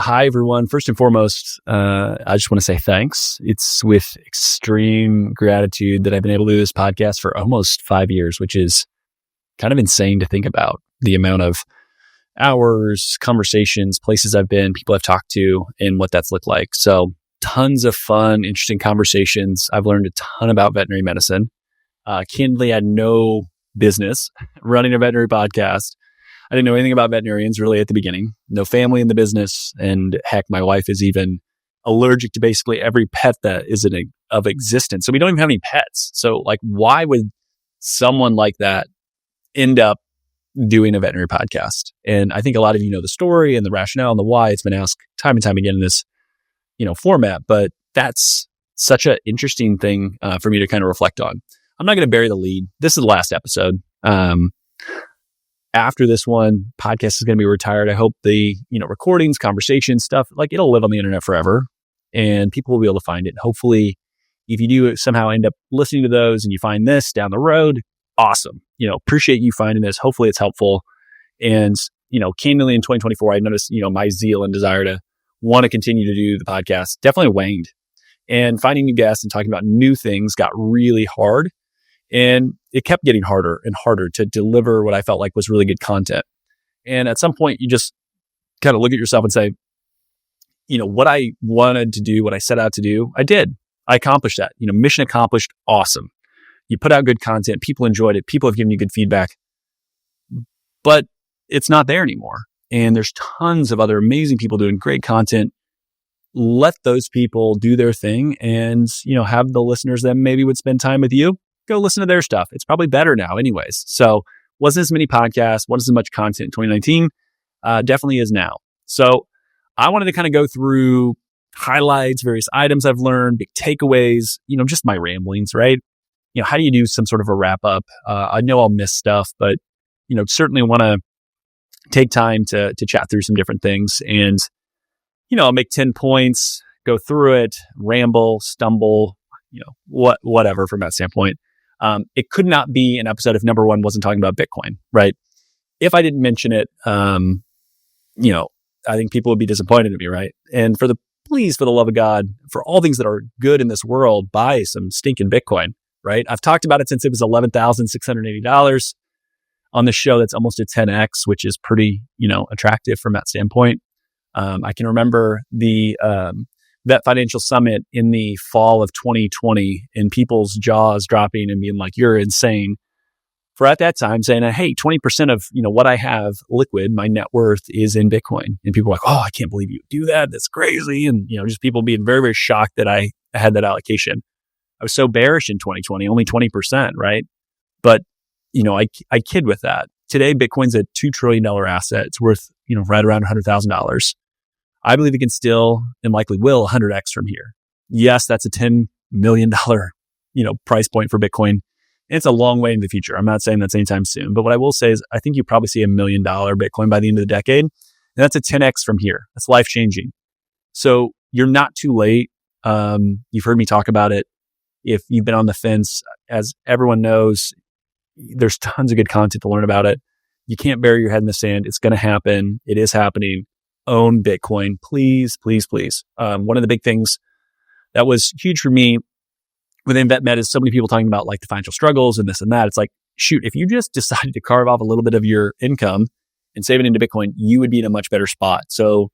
Hi, everyone. First and foremost, I just want to say thanks. It's with extreme gratitude that I've been able to do this podcast for almost 5 years, which is kind of insane to think about. The amount of hours, conversations, places I've been, people I've talked to, and what that's looked like. So tons of fun, interesting conversations. I've learned a ton about veterinary medicine. Candidly, I had no business running a veterinary podcast. I didn't know anything about veterinarians really at the beginning. No family in the business. And heck, my wife is even allergic to basically every pet that is of existence. So we don't even have any pets. So why would someone like that end up doing a veterinary podcast? And I think a lot of you know the story and the rationale and the why. It's been asked time and time again in this, format, but that's such an interesting thing for me to kind of reflect on. I'm not going to bury the lead. This is the last episode. After this one, podcast is going to be retired. I hope the, recordings, conversations, stuff, it'll live on the internet forever and people will be able to find it. And hopefully, if you do somehow end up listening to those and you find this down the road, awesome. Appreciate you finding this. Hopefully it's helpful. And, candidly in 2024, I noticed, my zeal and desire to want to continue to do the podcast definitely waned. And finding new guests and talking about new things got really hard. And it kept getting harder and harder to deliver what I felt like was really good content. And at some point, you just kind of look at yourself and say, what I wanted to do, what I set out to do, I did. I accomplished that. Mission accomplished. Awesome. You put out good content. People enjoyed it. People have given you good feedback. But it's not there anymore. And there's tons of other amazing people doing great content. Let those people do their thing and, have the listeners that maybe would spend time with you go listen to their stuff. It's probably better now anyways. So wasn't as many podcasts, wasn't as much content in 2019, definitely is now. So I wanted to kind of go through highlights, various items I've learned, big takeaways, just my ramblings, right? How do you do some sort of a wrap up? I know I'll miss stuff, but, certainly want to take time to chat through some different things. And, I'll make 10 points, go through it, ramble, stumble, whatever from that standpoint. It could not be an episode if number one wasn't talking about Bitcoin, right? If I didn't mention it, I think people would be disappointed in me, right? And please, for the love of God, for all things that are good in this world, buy some stinking Bitcoin, right? I've talked about it since it was $11,680 on the show. That's almost a 10x, which is pretty, attractive from that standpoint. I can remember the Vet Financial Summit in the fall of 2020 and people's jaws dropping and being like, you're insane. For at that time saying, hey, 20% of, what I have liquid, my net worth is in Bitcoin. And people were like, oh, I can't believe you do that. That's crazy. And, just people being very, very shocked that I had that allocation. I was so bearish in 2020, only 20%, right? But, I kid with that. Today, Bitcoin's a $2 trillion asset. It's worth, right around $100,000. I believe it can still and likely will 100x from here. Yes, that's a $10 million, price point for Bitcoin. And it's a long way into the future. I'm not saying that's anytime soon, but what I will say is I think you probably see $1 million Bitcoin by the end of the decade. And that's a 10x from here. That's life changing. So you're not too late. You've heard me talk about it. If you've been on the fence, as everyone knows, there's tons of good content to learn about it. You can't bury your head in the sand. It's going to happen. It is happening. Own Bitcoin, please, please, please. One of the big things that was huge for me within VetMed is so many people talking about the financial struggles and this and that. It's like, shoot, if you just decided to carve off a little bit of your income and save it into Bitcoin, you would be in a much better spot. So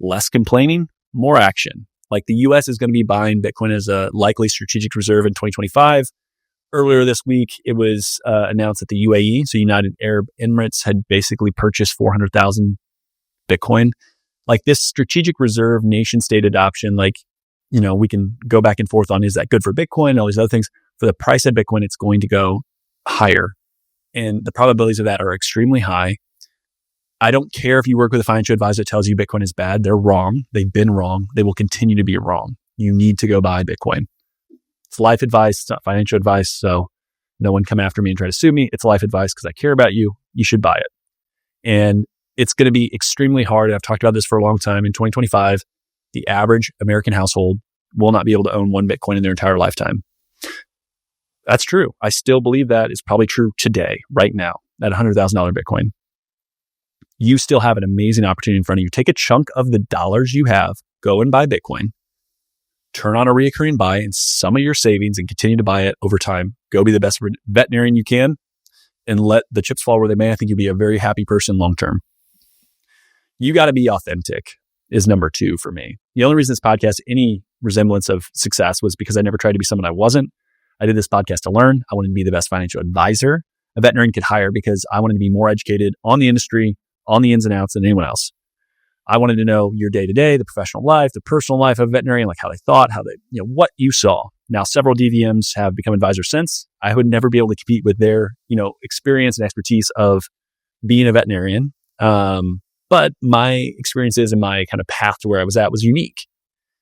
less complaining, more action. The US is going to be buying Bitcoin as a likely strategic reserve in 2025. Earlier this week, it was announced that the UAE, so United Arab Emirates, had basically purchased 400,000 Bitcoin. This strategic reserve nation state adoption, we can go back and forth on, is that good for Bitcoin and all these other things? For the price of Bitcoin, it's going to go higher. And the probabilities of that are extremely high. I don't care if you work with a financial advisor that tells you Bitcoin is bad. They're wrong. They've been wrong. They will continue to be wrong. You need to go buy Bitcoin. It's life advice. It's not financial advice. So no one come after me and try to sue me. It's life advice because I care about you. You should buy it. And it's going to be extremely hard. I've talked about this for a long time. In 2025, the average American household will not be able to own one Bitcoin in their entire lifetime. That's true. I still believe that is probably true today, right now, at $100,000 Bitcoin. you still have an amazing opportunity in front of you. Take a chunk of the dollars you have, go and buy Bitcoin, turn on a recurring buy in some of your savings and continue to buy it over time. Go be the best veterinarian you can and let the chips fall where they may. I think you'll be a very happy person long-term. You got to be authentic is number 2 for me. The only reason this podcast, any resemblance of success, was because I never tried to be someone I wasn't. I did this podcast to learn. I wanted to be the best financial advisor a veterinarian could hire because I wanted to be more educated on the industry, on the ins and outs than anyone else. I wanted to know your day-to-day, the professional life, the personal life of a veterinarian, like how they thought, how they, what you saw. Now, several DVMs have become advisors since. I would never be able to compete with their, experience and expertise of being a veterinarian. But my experiences and my kind of path to where I was at was unique.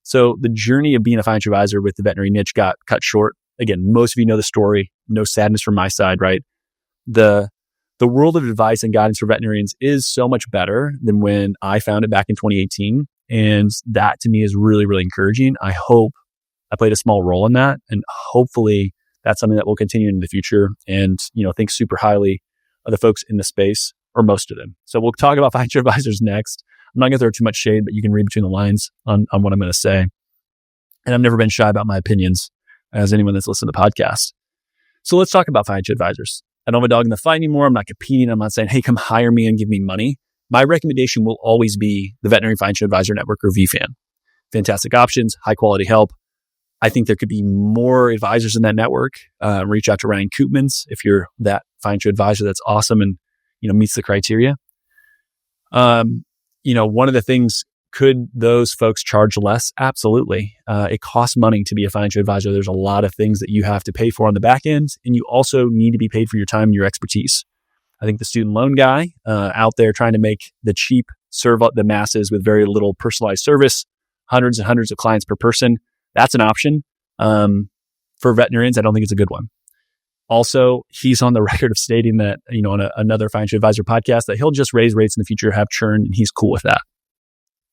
So the journey of being a financial advisor with the veterinary niche got cut short. Again, most of you know the story. No sadness from my side, right? The world of advice and guidance for veterinarians is so much better than when I found it back in 2018. And that to me is really, really encouraging. I hope I played a small role in that. And hopefully that's something that will continue in the future. And, think super highly of the folks in the space, or most of them. So we'll talk about financial advisors next. I'm not going to throw too much shade, but you can read between the lines on what I'm going to say. And I've never been shy about my opinions, as anyone that's listened to the podcast. So let's talk about financial advisors. I don't have a dog in the fight anymore. I'm not competing. I'm not saying, hey, come hire me and give me money. My recommendation will always be the Veterinary Financial Advisor Network, or VFAN. Fantastic options, high quality help. I think there could be more advisors in that network. Reach out to Ryan Koopmans if you're that financial advisor that's awesome and meets the criteria. One of the things, could those folks charge less? Absolutely. It costs money to be a financial advisor. There's a lot of things that you have to pay for on the back end, and you also need to be paid for your time and your expertise. I think the student loan guy out there trying to make the cheap serve up the masses with very little personalized service, hundreds and hundreds of clients per person, that's an option. For veterinarians, I don't think it's a good one. Also, he's on the record of stating that, on another financial advisor podcast, that he'll just raise rates in the future, have churn, and he's cool with that.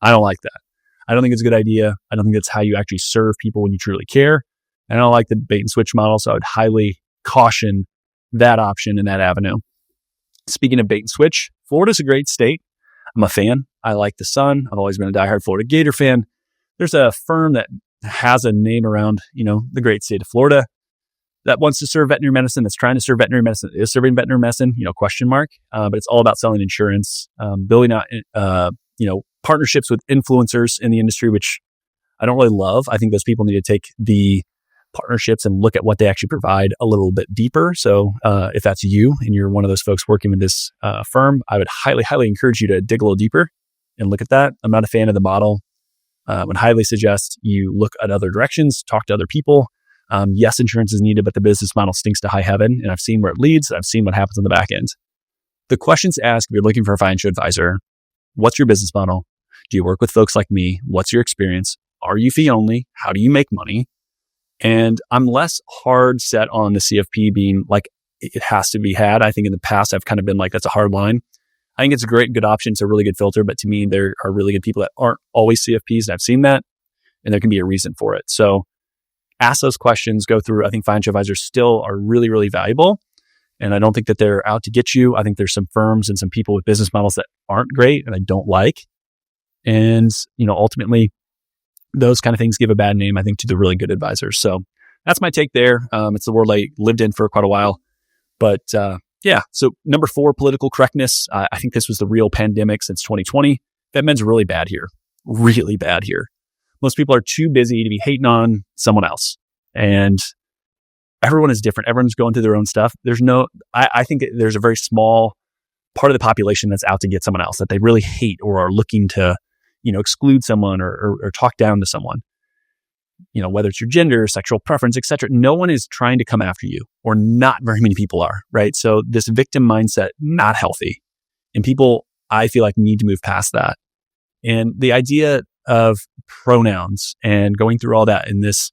I don't like that. I don't think it's a good idea. I don't think that's how you actually serve people when you truly care. And I don't like the bait and switch model, so I would highly caution that option and that avenue. Speaking of bait and switch, Florida's a great state. I'm a fan. I like the sun. I've always been a diehard Florida Gator fan. There's a firm that has a name around, the great state of Florida that wants to serve veterinary medicine, that's trying to serve veterinary medicine, is serving veterinary medicine, question mark. But it's all about selling insurance, building out, partnerships with influencers in the industry, which I don't really love. I think those people need to take the partnerships and look at what they actually provide a little bit deeper. So if that's you and you're one of those folks working with this firm, I would highly, highly encourage you to dig a little deeper and look at that. I'm not a fan of the model. Would highly suggest you look at other directions, talk to other people. Yes, insurance is needed, but the business model stinks to high heaven. And I've seen where it leads. I've seen what happens on the back end. The questions to ask if you're looking for a financial advisor: what's your business model? Do you work with folks like me? What's your experience? Are you fee only? How do you make money? And I'm less hard set on the CFP being like it has to be had. I think in the past, I've kind of been like, that's a hard line. I think it's a great, good option. It's a really good filter. But to me, there are really good people that aren't always CFPs. And I've seen that. And there can be a reason for it. So ask those questions, go through. I think financial advisors still are really, really valuable. And I don't think that they're out to get you. I think there's some firms and some people with business models that aren't great and I don't like. And, ultimately, those kind of things give a bad name, I think, to the really good advisors. So that's my take there. It's the world I lived in for quite a while. But yeah, so number 4, political correctness. I think this was the real pandemic since 2020. VetMed's really bad here. Really bad here. Most people are too busy to be hating on someone else. And everyone is different. Everyone's going through their own stuff. I think there's a very small part of the population that's out to get someone else, that they really hate or are looking to, exclude someone or talk down to someone. Whether it's your gender, sexual preference, etc. No one is trying to come after you, or not very many people are, right? So this victim mindset, not healthy. And people, I feel like, need to move past that. And the idea of pronouns and going through all that in this,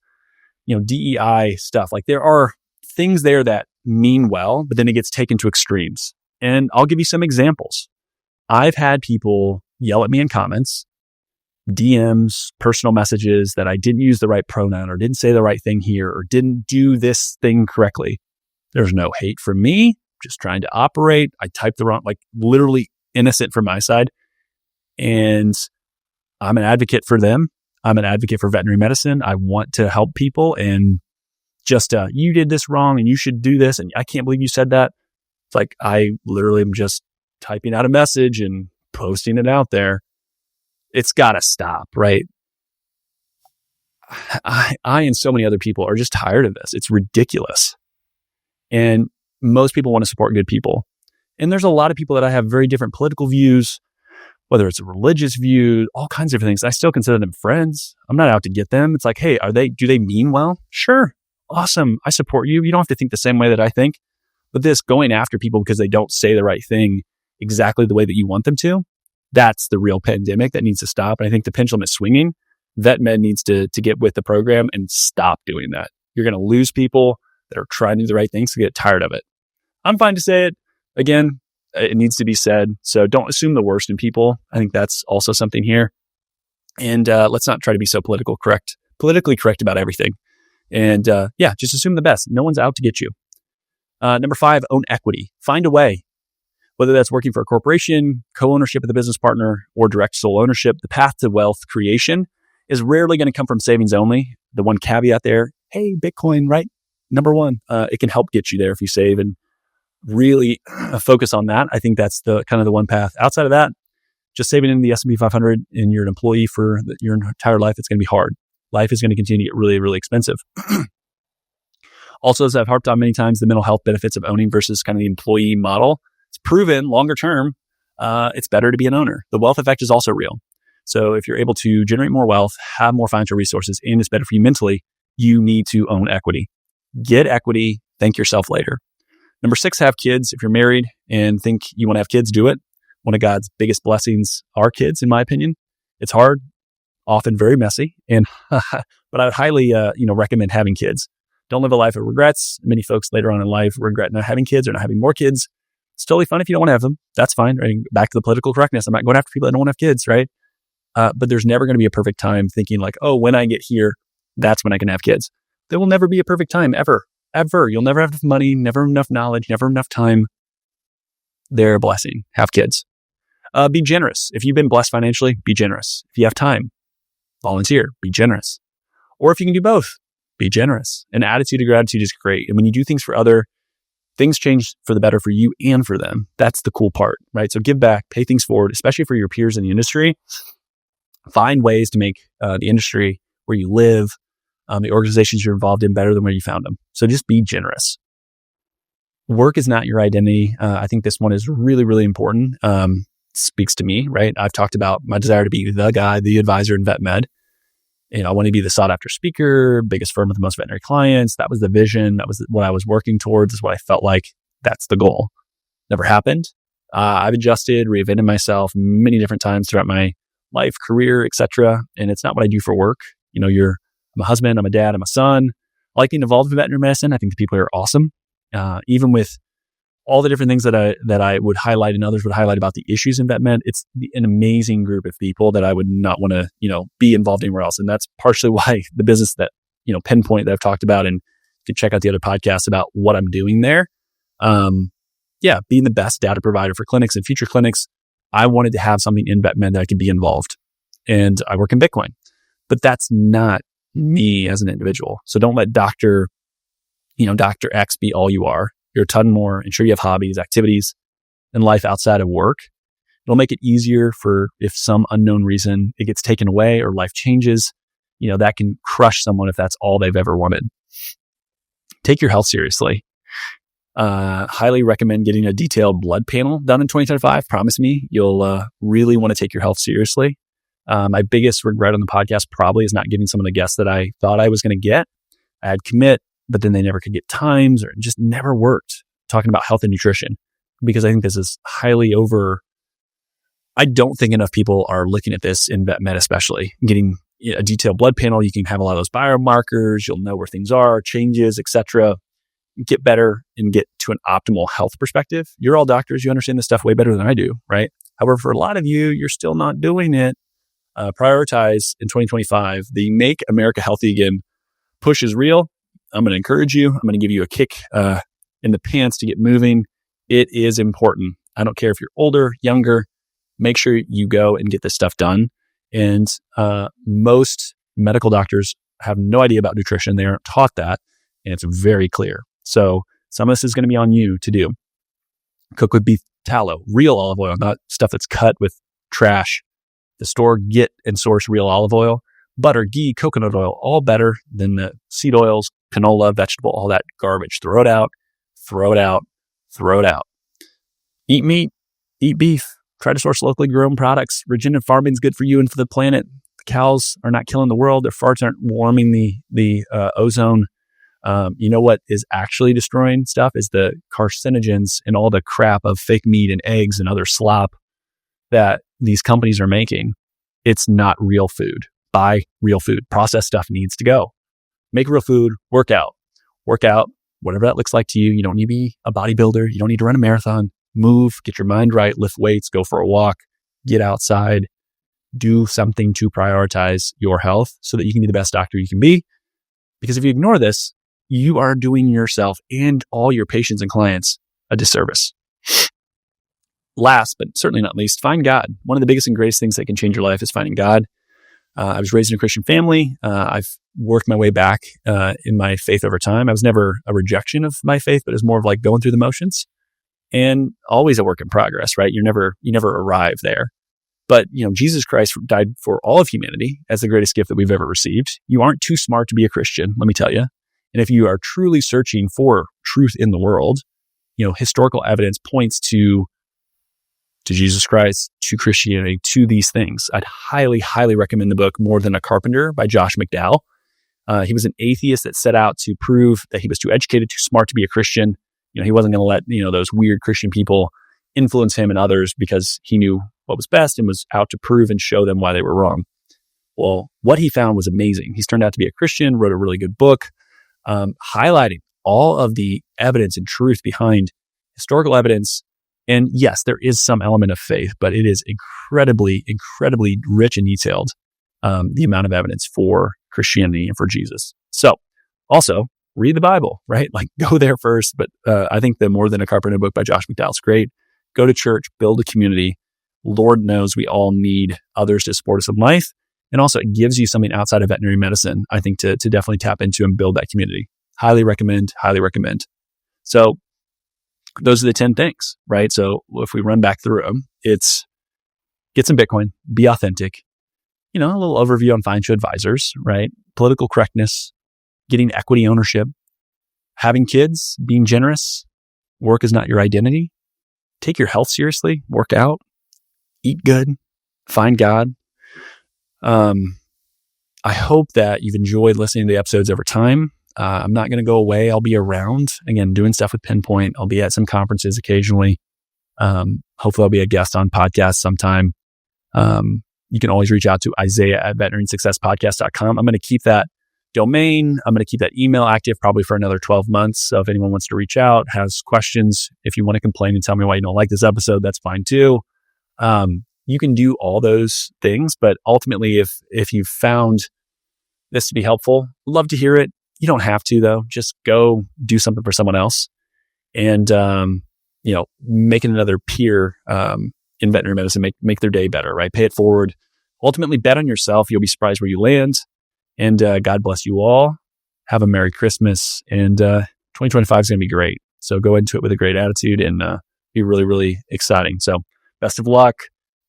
DEI stuff, like there are things there that mean well, but then it gets taken to extremes. And I'll give you some examples. I've had people yell at me in comments, DMs, personal messages that I didn't use the right pronoun or didn't say the right thing here or didn't do this thing correctly. There's no hate from me, just trying to operate. I typed the wrong, literally innocent from my side. And I'm an advocate for them. I'm an advocate for veterinary medicine. I want to help people, and just, you did this wrong and you should do this. And I can't believe you said that. It's like, I literally am just typing out a message and posting it out there. It's got to stop, right? I and so many other people are just tired of this. It's ridiculous. And most people want to support good people. And there's a lot of people that I have very different political views, whether it's a religious view, all kinds of things. I still consider them friends. I'm not out to get them. It's like, hey, do they mean well? Sure. Awesome. I support you. You don't have to think the same way that I think. But this going after people because they don't say the right thing exactly the way that you want them to, that's the real pandemic that needs to stop. And I think the pendulum is swinging. VetMed needs to get with the program and stop doing that. You're going to lose people that are trying to do the right things to get tired of it. I'm fine to say it. Again, it needs to be said. So don't assume the worst in people. I think that's also something here. And let's not try to be so politically correct about everything. And just assume the best. No one's out to get you. Number 5, own equity. Find a way. Whether that's working for a corporation, co-ownership with a business partner, or direct sole ownership, the path to wealth creation is rarely going to come from savings only. The one caveat there, hey, Bitcoin, right? Number 1, it can help get you there if you save and really focus on that. I think that's the kind of the one path. Outside of that, just saving in the S&P 500 and you're an employee for your entire life, it's going to be hard. Life is going to continue to get really, really expensive. Also, as I've harped on many times, the mental health benefits of owning versus kind of the employee model. It's proven longer term, it's better to be an owner. The wealth effect is also real. So if you're able to generate more wealth, have more financial resources, and it's better for you mentally, you need to own equity. Get equity. Thank yourself later. Number 6, have kids. If you're married and think you want to have kids, do it. One of God's biggest blessings are kids, in my opinion. It's hard, often very messy, and but I would highly recommend having kids. Don't live a life of regrets. Many folks later on in life regret not having kids or not having more kids. It's totally fine if you don't want to have them. That's fine. Right? Back to the political correctness. I'm not going after people that don't want to have kids, right? But there's never going to be a perfect time thinking like, oh, when I get here, that's when I can have kids. There will never be a perfect time, ever. Ever. You'll never have enough money, never enough knowledge, never enough time. They're a blessing. Have kids. Be generous. If you've been blessed financially, be generous. If you have time, volunteer. Be generous. Or if you can do both, be generous. An attitude of gratitude is great. And when you do things for other, things change for the better for you and for them. That's the cool part, right? So give back, pay things forward, especially for your peers in the industry. Find ways to make the industry where you live, the organizations you're involved in better than where you found them. So just be generous. Work is not your identity. I think this one is really, really important. Speaks to me, right? I've talked about my desire to be the guy, the advisor in VetMed. I want to be the sought after speaker, biggest firm with the most veterinary clients. That was the vision. That was what I was working towards, is what I felt like that's the goal. Never happened. I've adjusted, reinvented myself many different times throughout my life, career, etc. And it's not what I do for work. I'm a husband, I'm a dad, I'm a son. I like being involved in veterinary medicine. I think the people here are awesome. Even with all the different things that I would highlight and others would highlight about the issues in VetMed, it's an amazing group of people that I would not want to, be involved anywhere else. And that's partially why the business that, Pinpoint that I've talked about, and you can check out the other podcasts about what I'm doing there. Being the best data provider for clinics and future clinics, I wanted to have something in VetMed that I could be involved. And I work in Bitcoin, but that's not me as an individual. So don't let Dr. X be all you are. You're a ton more, and sure you have hobbies, activities, and life outside of work. It'll make it easier for if some unknown reason it gets taken away or life changes, that can crush someone if that's all they've ever wanted. Take your health seriously. Highly recommend getting a detailed blood panel done in 2025. Promise me, you'll really want to take your health seriously. My biggest regret on the podcast probably is not getting some of the guests that I thought I was going to get. I had commit, but then they never could get times, or it just never worked talking about health and nutrition, because I think this is highly over. I don't think enough people are looking at this in VetMed, especially getting a detailed blood panel. You can have a lot of those biomarkers. You'll know where things are, changes, etc. Get better and get to an optimal health perspective. You're all doctors. You understand this stuff way better than I do, right? However, for a lot of you, you're still not doing it. Prioritize in 2025. The Make America Healthy Again push is real. I'm going to encourage you. I'm going to give you a kick in the pants to get moving. It is important. I don't care if you're older, younger, make sure you go and get this stuff done. And most medical doctors have no idea about nutrition. They aren't taught that. And it's very clear. So some of this is going to be on you to do. Cook with beef tallow, real olive oil, not stuff that's cut with trash. The store, get and source real olive oil. Butter, ghee, coconut oil, all better than the seed oils, canola, vegetable, all that garbage. Throw it out, throw it out, throw it out. Eat meat, eat beef. Try to source locally grown products. Regenerative farming is good for you and for the planet. The cows are not killing the world. Their farts aren't warming the ozone. You know what is actually destroying stuff is the carcinogens and all the crap of fake meat and eggs and other slop that these companies are making. It's not real food. Buy real food. Processed stuff needs to go. Make real food. Work out, whatever that looks like to you. You don't need to be a bodybuilder. You don't need to run a marathon. Move, get your mind right, lift weights, go for a walk, get outside, do something to prioritize your health so that you can be the best doctor you can be. Because if you ignore this, you are doing yourself and all your patients and clients a disservice. Last, but certainly not least, find God. One of the biggest and greatest things that can change your life is finding God. I was raised in a Christian family. I've worked my way back in my faith over time. I was never a rejection of my faith, but it was more of like going through the motions and always a work in progress, right? You never arrive there. But, Jesus Christ died for all of humanity as the greatest gift that we've ever received. You aren't too smart to be a Christian, let me tell you. And if you are truly searching for truth in the world, historical evidence points to Jesus Christ, to Christianity, to these things. I'd highly, highly recommend the book More Than a Carpenter by Josh McDowell. He was an atheist that set out to prove that he was too educated, too smart to be a Christian. He wasn't going to let, those weird Christian people influence him and others because he knew what was best and was out to prove and show them why they were wrong. Well, what he found was amazing. He's turned out to be a Christian, wrote a really good book, highlighting all of the evidence and truth behind historical evidence. And yes, there is some element of faith, but it is incredibly, incredibly rich and detailed, the amount of evidence for Christianity and for Jesus. So also read the Bible, right? Like go there first. But I think the More Than a Carpenter book by Josh McDowell is great. Go to church, build a community. Lord knows we all need others to support us in life. And also it gives you something outside of veterinary medicine, I think, to definitely tap into and build that community. Highly recommend, highly recommend. So those are the 10 things, right? So if we run back through them, it's get some Bitcoin, be authentic, a little overview on financial advisors, right? Political correctness, getting equity ownership, having kids, being generous, work is not your identity, take your health seriously, work out, eat good, find God. I hope that you've enjoyed listening to the episodes over time. I'm not going to go away. I'll be around, again, doing stuff with Pinpoint. I'll be at some conferences occasionally. Hopefully I'll be a guest on podcasts sometime. You can always reach out to Isaiah at veterinariansuccesspodcast.com. I'm going to keep that domain. I'm going to keep that email active probably for another 12 months. So if anyone wants to reach out, has questions, if you want to complain and tell me why you don't like this episode, that's fine too. You can do all those things, but ultimately, if you've found this to be helpful, love to hear it. You don't have to though. Just go do something for someone else, and make it another peer in veterinary medicine. Make their day better. Right? Pay it forward. Ultimately, bet on yourself. You'll be surprised where you land. And God bless you all. Have a Merry Christmas. And 2025 is going to be great. So go into it with a great attitude and be really, really exciting. So best of luck.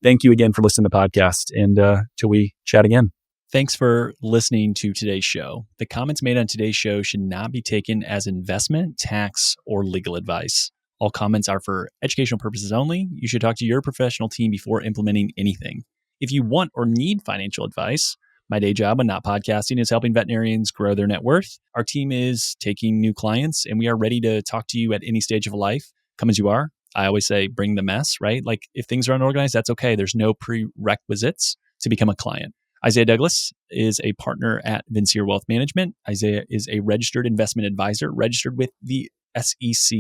Thank you again for listening to the podcast, and till we chat again. Thanks for listening to today's show. The comments made on today's show should not be taken as investment, tax, or legal advice. All comments are for educational purposes only. You should talk to your professional team before implementing anything. If you want or need financial advice, my day job on Not Podcasting is helping veterinarians grow their net worth. Our team is taking new clients, and we are ready to talk to you at any stage of life. Come as you are. I always say, bring the mess, right? Like if things are unorganized, that's okay. There's no prerequisites to become a client. Isaiah Douglas is a partner at Vincier Wealth Management. Isaiah is a registered investment advisor, registered with the SEC.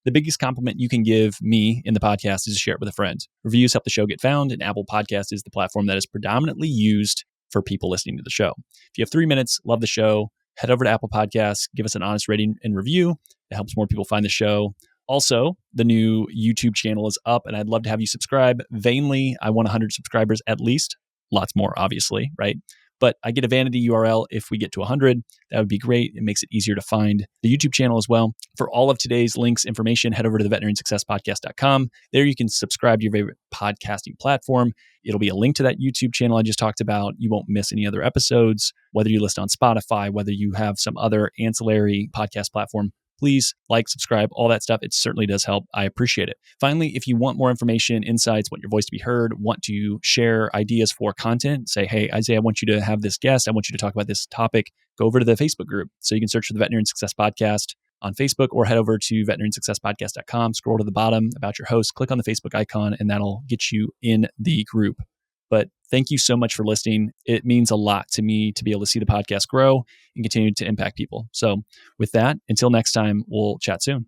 The biggest compliment you can give me in the podcast is to share it with a friend. Reviews help the show get found, and Apple Podcast is the platform that is predominantly used for people listening to the show. If you have 3 minutes, love the show, head over to Apple Podcasts, give us an honest rating and review. It helps more people find the show. Also, the new YouTube channel is up, and I'd love to have you subscribe. Vainly, I want 100 subscribers at least. Lots more, obviously, right? But I get a vanity URL if we get to 100. That would be great. It makes it easier to find the YouTube channel as well. For all of today's links, information, head over to the veterinariansuccesspodcast.com. There you can subscribe to your favorite podcasting platform. It'll be a link to that YouTube channel I just talked about. You won't miss any other episodes, whether you listen on Spotify, whether you have some other ancillary podcast platform. Please like, subscribe, all that stuff. It certainly does help. I appreciate it. Finally, if you want more information, insights, want your voice to be heard, want to share ideas for content, say, hey, Isaiah, I want you to have this guest. I want you to talk about this topic. Go over to the Facebook group. So you can search for the Veterinarian Success Podcast on Facebook or head over to veterinariansuccesspodcast.com, scroll to the bottom about your host, click on the Facebook icon, and that'll get you in the group. But thank you so much for listening. It means a lot to me to be able to see the podcast grow and continue to impact people. So with that, until next time, we'll chat soon.